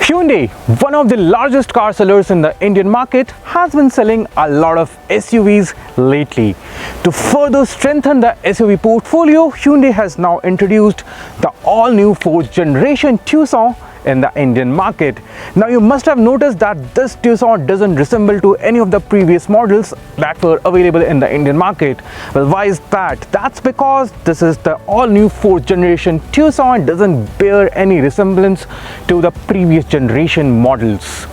Hyundai, one of the largest car sellers in the Indian market, has been selling a lot of SUVs lately. To further strengthen the SUV portfolio, Hyundai has now introduced the all-new 4th generation Tucson in the Indian market. Now you must have noticed that this Tucson doesn't resemble to any of the previous models that were available in the Indian market. Well, why is that? That's because this is the all-new 4th generation Tucson. It doesn't bear any resemblance to the previous generation models.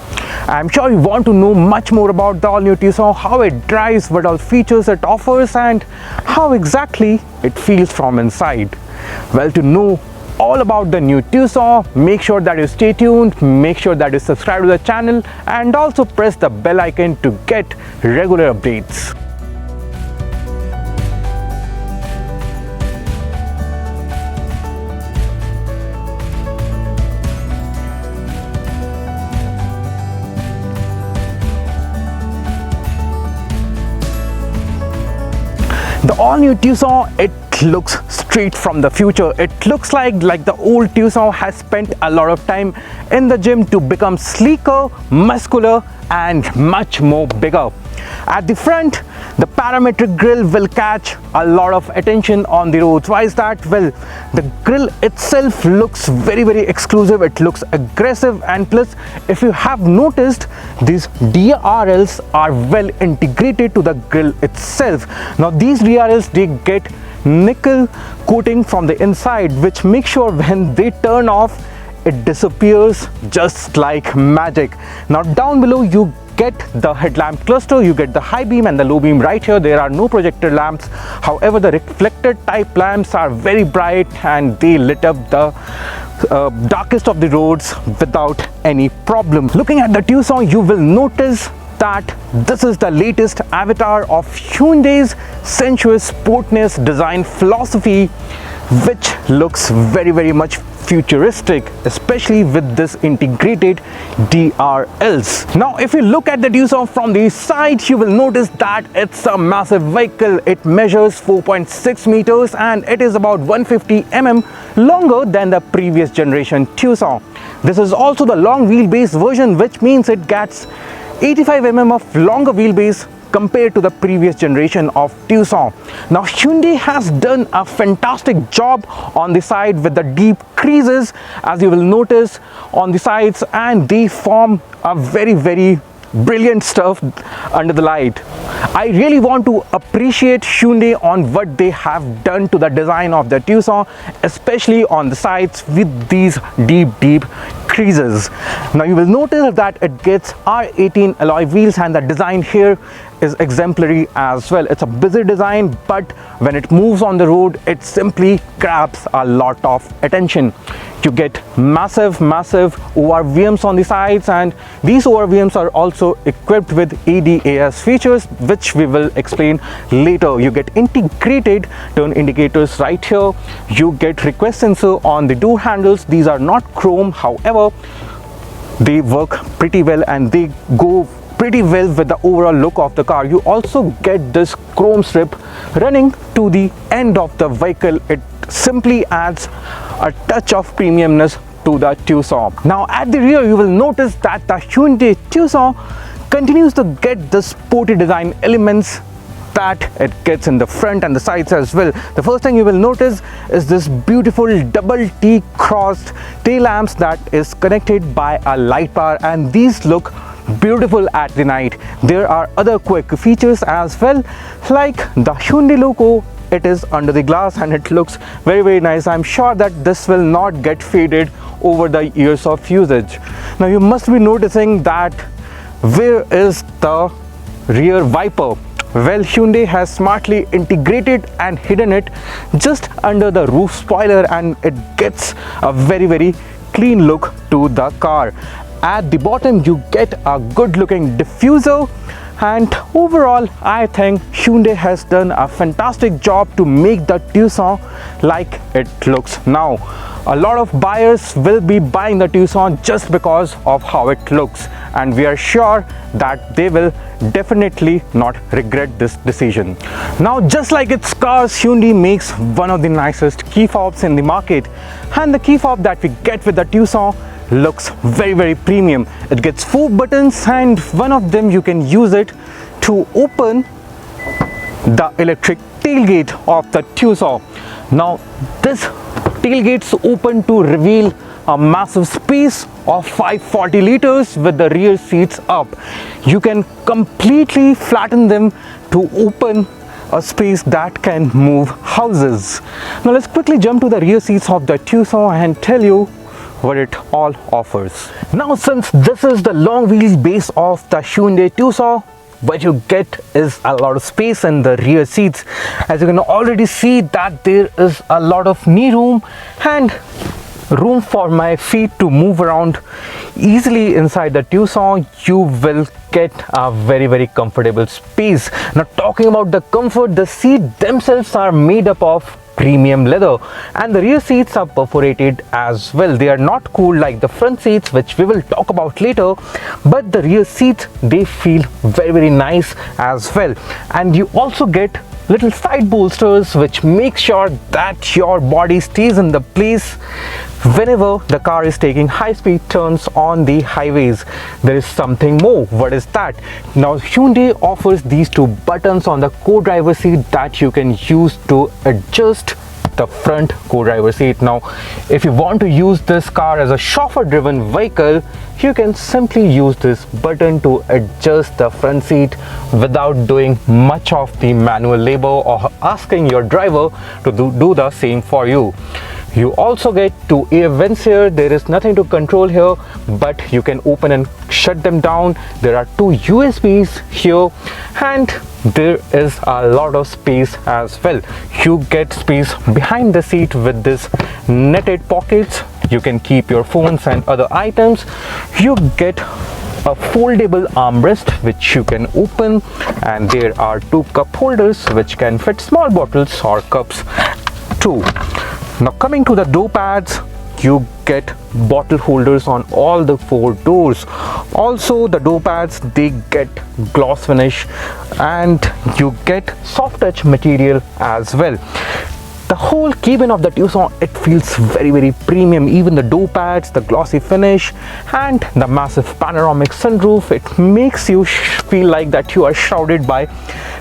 I'm sure you want to know much more about the all-new Tucson, how it drives, what all features it offers, and how exactly it feels from inside. Well, to know all about the new Tucson, make sure that you stay tuned, make sure that you subscribe to the channel, and also press the bell icon to get regular updates. The all-new Tucson, it looks straight from the future. It looks like the old Tucson has spent a lot of time in the gym to become sleeker, muscular, and much more bigger. At the front, the parametric grille will catch a lot of attention on the roads. Why is that? Well, the grille itself looks very exclusive. It looks aggressive, and plus, if you have noticed, these DRLs are well integrated to the grille itself. Now these DRLs, they get nickel coating from the inside, which makes sure when they turn off, it disappears just like magic. Now down below you get the headlamp cluster, you get the high beam and the low beam right here. There are no projector lamps. However, the reflector type lamps are very bright and they lit up the darkest of the roads without any problem. Looking at the Tucson, you will notice that this is the latest avatar of Hyundai's sensuous sportness design philosophy, which looks very much futuristic, especially with this integrated DRLs. Now if you look at the Tucson from the side, you will notice that it's a massive vehicle. It measures 4.6 meters and it is about 150 mm longer than the previous generation Tucson. This is also the long wheelbase version, which means it gets 85 mm of longer wheelbase compared to the previous generation of Tucson. Now Hyundai has done a fantastic job on the side with the deep creases, as you will notice on the sides, and they form a very brilliant stuff under the light. I really want to appreciate Hyundai on what they have done to the design of the Tucson, especially on the sides with these deep creases. Now you will notice that it gets R18 alloy wheels, and the design here is exemplary as well. It's a busy design, but when it moves on the road, it simply grabs a lot of attention. You get massive ORVMs on the sides, and these ORVMs are also equipped with ADAS features, which we will explain later. You get integrated turn indicators right here. You get request sensor on the door handles. These are not chrome, however they work pretty well and they go pretty well with the overall look of the car. You also get this chrome strip running to the end of the vehicle. It simply adds a touch of premiumness to the Tucson. Now at the rear, you will notice that the Hyundai Tucson continues to get the sporty design elements that it gets in the front and the sides as well. The first thing you will notice is this beautiful double T crossed tail lamps that is connected by a light bar, and these look beautiful at the night. There are other quick features as well, like the Hyundai logo. It is under the glass and it looks very nice. I'm sure that this will not get faded over the years of usage. Now you must be noticing that where is the rear wiper? Well, Hyundai has smartly integrated and hidden it just under the roof spoiler, and it gets a very clean look to the car. At the bottom you get a good looking diffuser, and overall I think Hyundai has done a fantastic job to make the Tucson like it looks now. A lot of buyers will be buying the Tucson just because of how it looks, and we are sure that they will definitely not regret this decision. Now, just like its cars, Hyundai makes one of the nicest key fobs in the market, and the key fob that we get with the Tucson looks very premium. It gets 4 buttons, and one of them you can use it to open the electric tailgate of the Tucson. Now this tailgate's open to reveal a massive space of 540 liters with the rear seats up. You can completely flatten them to open a space that can move houses. Now let's quickly jump to the rear seats of the Tucson and tell you what it all offers. Now, since this is the long wheelbase of the Hyundai Tucson, what you get is a lot of space in the rear seats. As you can already see that there is a lot of knee room and room for my feet to move around easily inside the Tucson. You will get a very comfortable space. Now talking about the comfort, the seats themselves are made up of premium leather, and the rear seats are perforated as well. They are not cooled like the front seats, which we will talk about later, but the rear seats, they feel very nice as well. And you also get little side bolsters which make sure that your body stays in the place whenever the car is taking high-speed turns on the highways. There is something more. What is that? Now Hyundai offers these 2 buttons on the co-driver seat that you can use to adjust the front co-driver seat. Now if you want to use this car as a chauffeur driven vehicle, you can simply use this button to adjust the front seat without doing much of the manual labor or asking your driver to do the same for you. You also get 2 air vents here. There is nothing to control here, but you can open and shut them down. There are 2 USBs here, and there is a lot of space as well. You get space behind the seat with this netted pockets. You can keep your phones and other items. You get a foldable armrest which you can open, and there are 2 cup holders which can fit small bottles or cups too. Now coming to the door pads, you get bottle holders on all the 4 doors. Also the door pads, they get gloss finish, and you get soft touch material as well. The whole cabin of the Tucson, it feels very premium. Even the door pads, the glossy finish, and the massive panoramic sunroof, it makes you feel like that you are shrouded by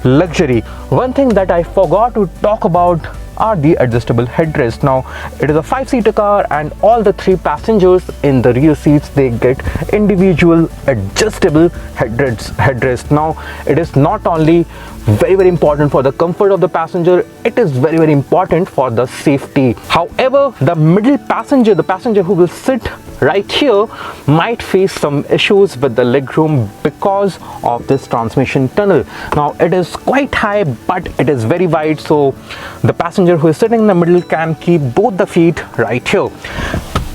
luxury. One thing that I forgot to talk about are the adjustable headrests. Now it is a 5-seater car, and all the 3 passengers in the rear seats, they get individual adjustable headrests. Now it is not only very important for the comfort of the passenger, it is very important for the safety. However, the middle passenger, the passenger who will sit right here, might face some issues with the legroom because of this transmission tunnel. Now it is quite high, but it is very wide, so the passenger who is sitting in the middle can keep both the feet right here.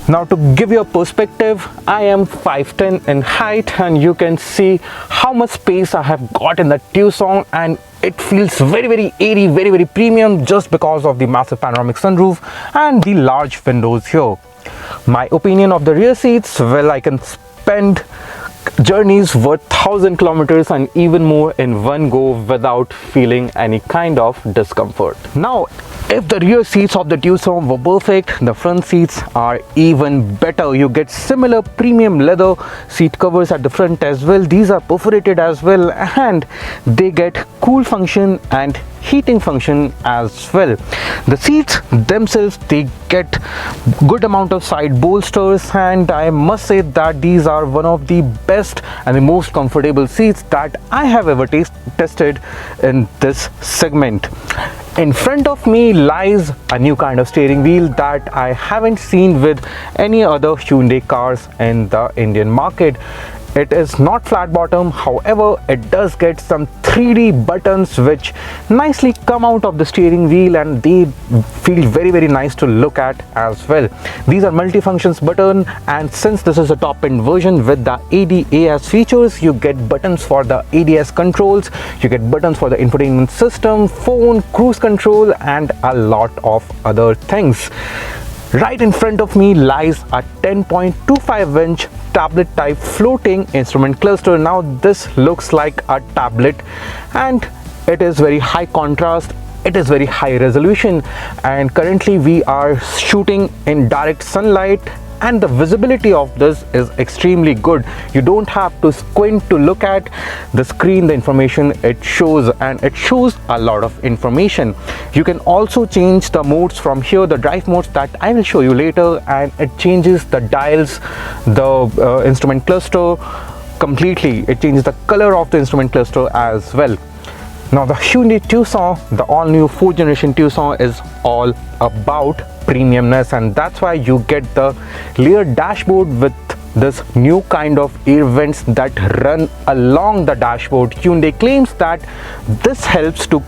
Now to give you a perspective, I am 5'10" in height, and you can see how much space I have got in the Tucson, and it feels very airy, very premium, just because of the massive panoramic sunroof and the large windows here. My opinion of the rear seats, well, I can spend journeys worth 1,000 kilometers and even more in one go without feeling any kind of discomfort. Now if the rear seats of the Tucson were perfect, the front seats are even better. You get similar premium leather seat covers at the front as well. These are perforated as well, and they get cool function and heating function as well. The seats themselves, they get good amount of side bolsters, and I must say that these are one of the best and the most comfortable seats that I have ever tested in this segment. In front of me lies a new kind of steering wheel that I haven't seen with any other Hyundai cars in the Indian market. It is not flat bottom, however it does get some 3D buttons which nicely come out of the steering wheel, and they feel very nice to look at as well. These are multi-functions button, and since this is a top-end version with the ADAS features, you get buttons for the ADS controls, you get buttons for the infotainment system, phone, cruise control, and a lot of other things. Right in front of me lies a 10.25-inch tablet type floating instrument cluster. Now this looks like a tablet, and it is very high contrast, it is very high resolution, and currently we are shooting in direct sunlight and the visibility of this is extremely good. You don't have to squint to look at the screen, the information it shows, and it shows a lot of information. You can also change the modes from here, the drive modes that I will show you later, and it changes the dials, the instrument cluster completely. It changes the color of the instrument cluster as well. Now the Hyundai Tucson, the all new 4th generation Tucson, is all about premiumness, and that's why you get the layered dashboard with this new kind of air vents that run along the dashboard. Hyundai claims that this helps to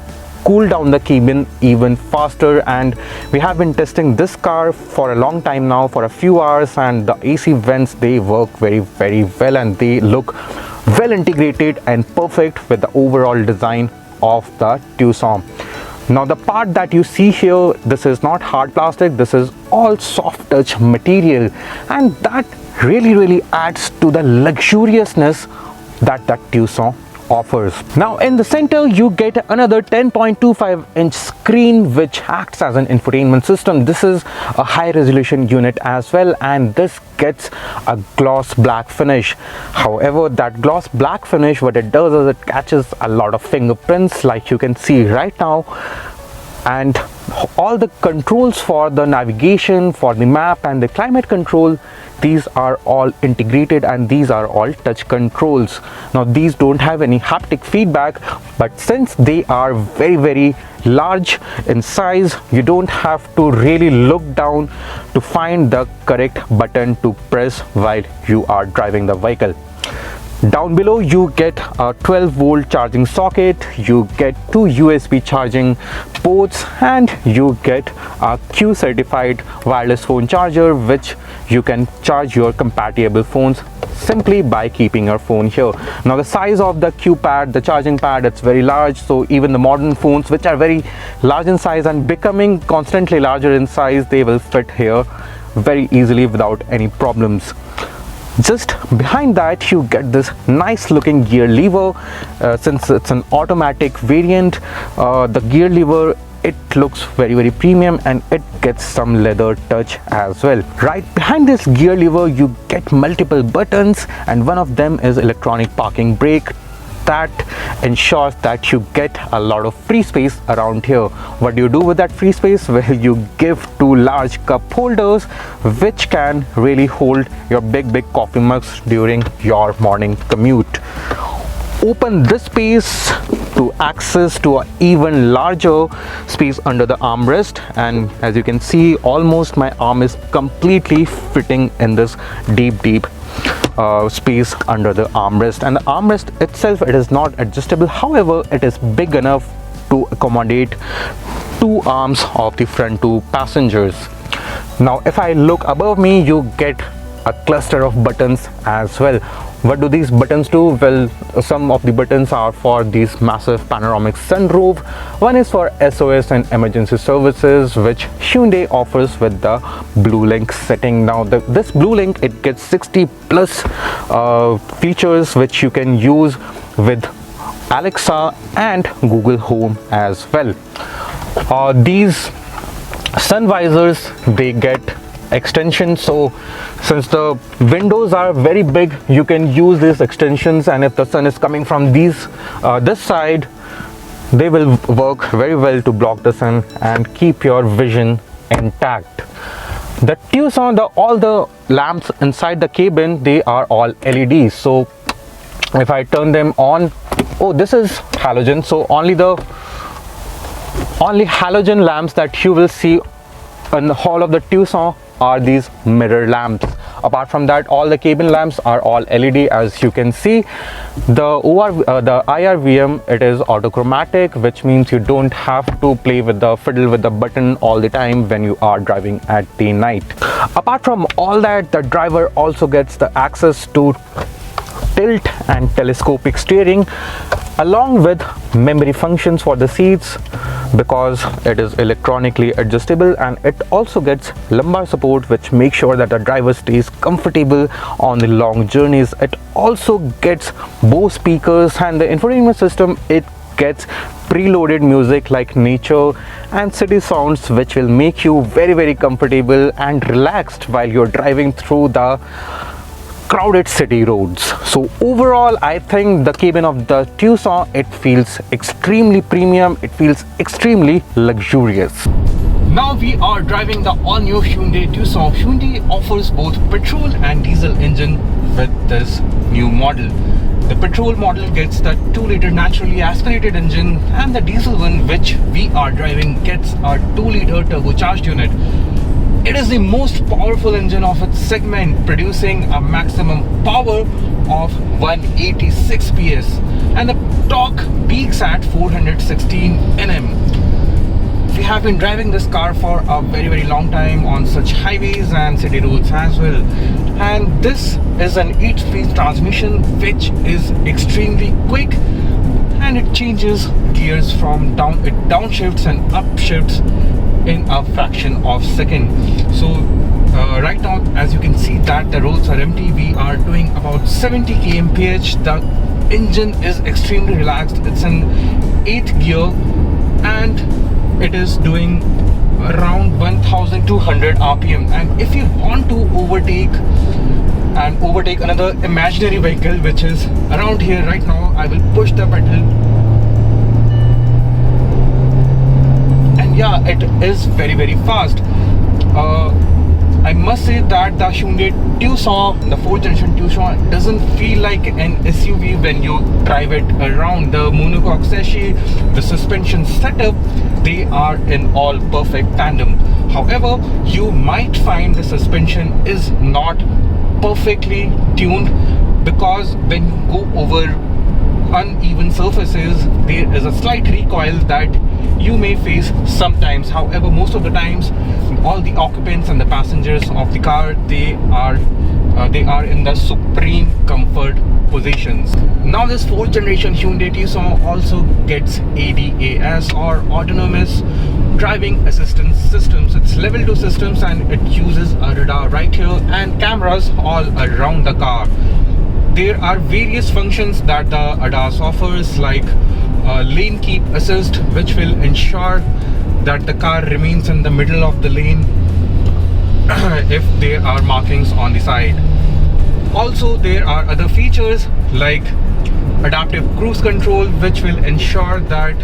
cool down the cabin even faster, and we have been testing this car for a long time now, for a few hours, and the AC vents, they work very well, and they look well integrated and perfect with the overall design of the Tucson. Now the part that you see here, this is not hard plastic, this is all soft touch material, and that really adds to the luxuriousness that the Tucson offers. Now in the center you get another 10.25-inch screen which acts as an infotainment system. This is a high resolution unit as well, and this gets a gloss black finish. However, that gloss black finish, what it does is it catches a lot of fingerprints like you can see right now, and all the controls for the navigation, for the map and the climate control, these are all integrated, and these are all touch controls. Now these don't have any haptic feedback, but since they are very large in size, you don't have to really look down to find the correct button to press while you are driving the vehicle. Down below you get a 12-volt charging socket, you get 2 USB charging ports, and you get a Q certified wireless phone charger which you can charge your compatible phones simply by keeping your phone here. Now the size of the Q pad, the charging pad, it's very large, so even the modern phones which are very large in size and becoming constantly larger in size, they will fit here very easily without any problems. Just behind that you get this nice looking gear lever. Since it's an automatic variant, the gear lever, it looks very premium, and it gets some leather touch as well. Right behind this gear lever you get multiple buttons, and one of them is electronic parking brake. That ensures that you get a lot of free space around here. What do you do with that free space? Well, you give 2 large cup holders which can really hold your big coffee mugs during your morning commute. Open this space to access to an even larger space under the armrest, and as you can see, almost my arm is completely fitting in this deep space under the armrest. And the armrest itself, it is not adjustable, however it is big enough to accommodate 2 arms of the front 2 passengers. Now if I look above me, you get a cluster of buttons as well. What do these buttons do? Well, some of the buttons are for these massive panoramic sunroof. One is for SOS and emergency services, which Hyundai offers with the Blue Link setting. Now this Blue Link, it gets 60 plus features which you can use with Alexa and Google Home as well. These sun visors, they get extension, so since the windows are very big, you can use these extensions, and if the sun is coming from this side, they will work very well to block the sun and keep your vision intact. The Tucson, all the lamps inside the cabin, they are all LEDs. So if I turn them on, oh, this is halogen, so only halogen lamps that you will see in the whole of the Tucson are these mirror lamps. Apart from that, all the cabin lamps are all LED, as you can see. The IRVM, it is autochromatic, which means you don't have to fiddle with the button all the time when you are driving at the night. Apart from all that, the driver also gets the access to tilt and telescopic steering, along with memory functions for the seats, because it is electronically adjustable, and it also gets lumbar support, which makes sure that the driver stays comfortable on the long journeys. It also gets Bose speakers, and the infotainment system, it gets preloaded music like nature and city sounds, which will make you very comfortable and relaxed while you're driving through the crowded city roads. So overall, I think the cabin of the Tucson, it feels extremely premium, it feels extremely luxurious. Now we are driving the all-new Hyundai Tucson. Hyundai offers both petrol and diesel engine with this new model. The petrol model gets the 2-liter naturally aspirated engine, and the diesel one, which we are driving, gets a 2-liter turbocharged unit. It is the most powerful engine of its segment, producing a maximum power of 186 PS, and the torque peaks at 416 Nm. We have been driving this car for a very long time on such highways and city roads as well, and this is an 8-speed transmission which is extremely quick, and it changes gears from downshifts and upshifts in a fraction of a second. So right now, as you can see that the roads are empty, we are doing about 70 kmph. The engine is extremely relaxed. It's an 8th gear and it is doing around 1200 rpm. And if you want to overtake another imaginary vehicle which is around here right now, I will push the pedal, and yeah, it is very fast. I must say that the Hyundai Tucson, the 4th generation Tucson, doesn't feel like an SUV when you drive it around. The monocoque chassis, the suspension setup, they are in all perfect tandem. However, you might find the suspension is not perfectly tuned, because when you go over uneven surfaces, there is a slight recoil that you may face sometimes. However, most of the times, all the occupants and the passengers of the car, they are in the supreme comfort positions. Now this 4th generation Hyundai Tucson also gets ADAS, or autonomous driving assistance systems. It's level 2 systems, and it uses a radar right here and cameras all around the car. There are various functions that the ADAS offers, like lane keep assist, which will ensure that the car remains in the middle of the lane if there are markings on the side. Also, there are other features like adaptive cruise control, which will ensure that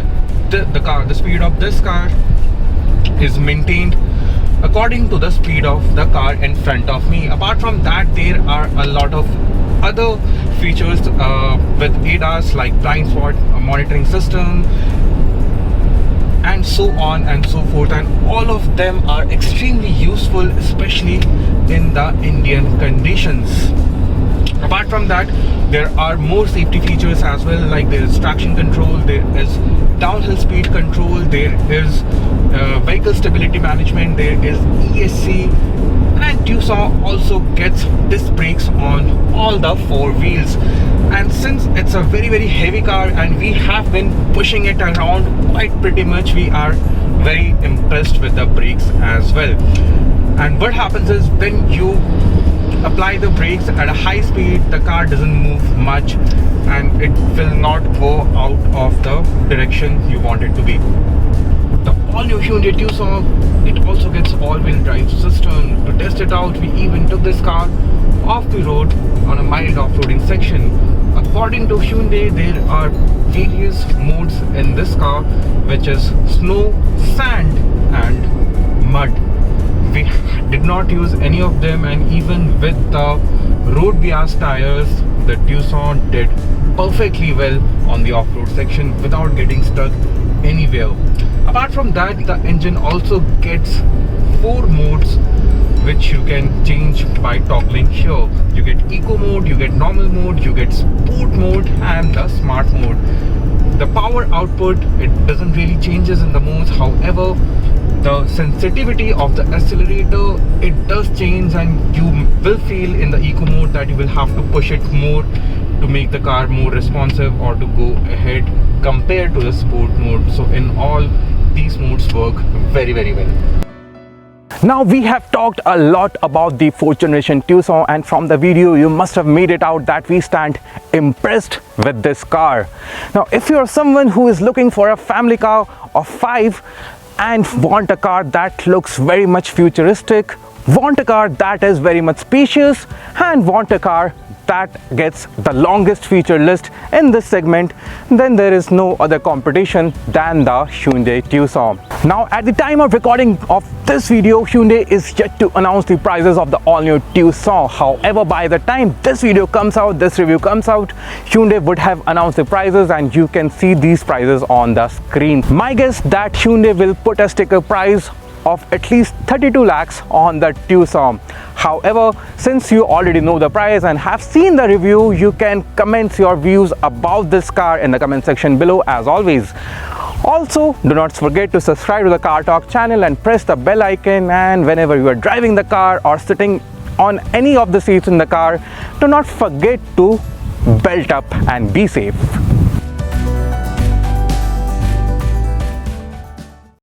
the speed of this car is maintained according to the speed of the car in front of me. Apart from that, there are a lot of other features with ADAS, like blind spot monitoring system, and so on and so forth, and all of them are extremely useful, especially in the Indian conditions. Apart from that, there are more safety features as well, like there is traction control, there is downhill speed control, there is vehicle stability management, there is ESC, and Tucson also gets disc brakes on all the 4 wheels. And since it's a very heavy car and we have been pushing it around quite pretty much, we are very impressed with the brakes as well. And what happens is, when you apply the brakes at a high speed, the car doesn't move much and it will not go out of the direction you want it to be. The all-new Hyundai Tucson, it also gets all-wheel drive system. To test it out, we even took this car off the road on a mild off-roading section. According to Hyundai, there are various modes in this car, which is snow, sand and mud. We did not use any of them, and even with the road bias tires, the Tucson did perfectly well on the off-road section without getting stuck anywhere. Apart from that, the engine also gets 4 modes which you can change by toggling here. You get eco mode, you get normal mode, you get sport mode and the smart mode. The power output, it doesn't really changes in the modes. However, the sensitivity of the accelerator, it does change, and you will feel in the eco mode that you will have to push it more to make the car more responsive or to go ahead compared to the sport mode. So in all, these modes work very well. Now we have talked a lot about the 4th generation Tucson, and from the video you must have made it out that we stand impressed with this car. Now if you are someone who is looking for a family car of 5 and want a car that looks very much futuristic, want a car that is very much spacious, and want a car that gets the longest feature list in this segment, then there is no other competition than the Hyundai Tucson. Now at the time of recording of this video, Hyundai is yet to announce the prices of the all-new Tucson. However, by the time this video comes out, this review comes out, Hyundai would have announced the prices and you can see these prices on the screen. My guess that Hyundai will put a sticker price of at least 32 lakhs on the Tucson. However, since you already know the price and have seen the review, you can comment your views about this car in the comment section below as always. Also, do not forget to subscribe to the Car Talk channel and press the bell icon, and whenever you are driving the car or sitting on any of the seats in the car, do not forget to belt up and be safe.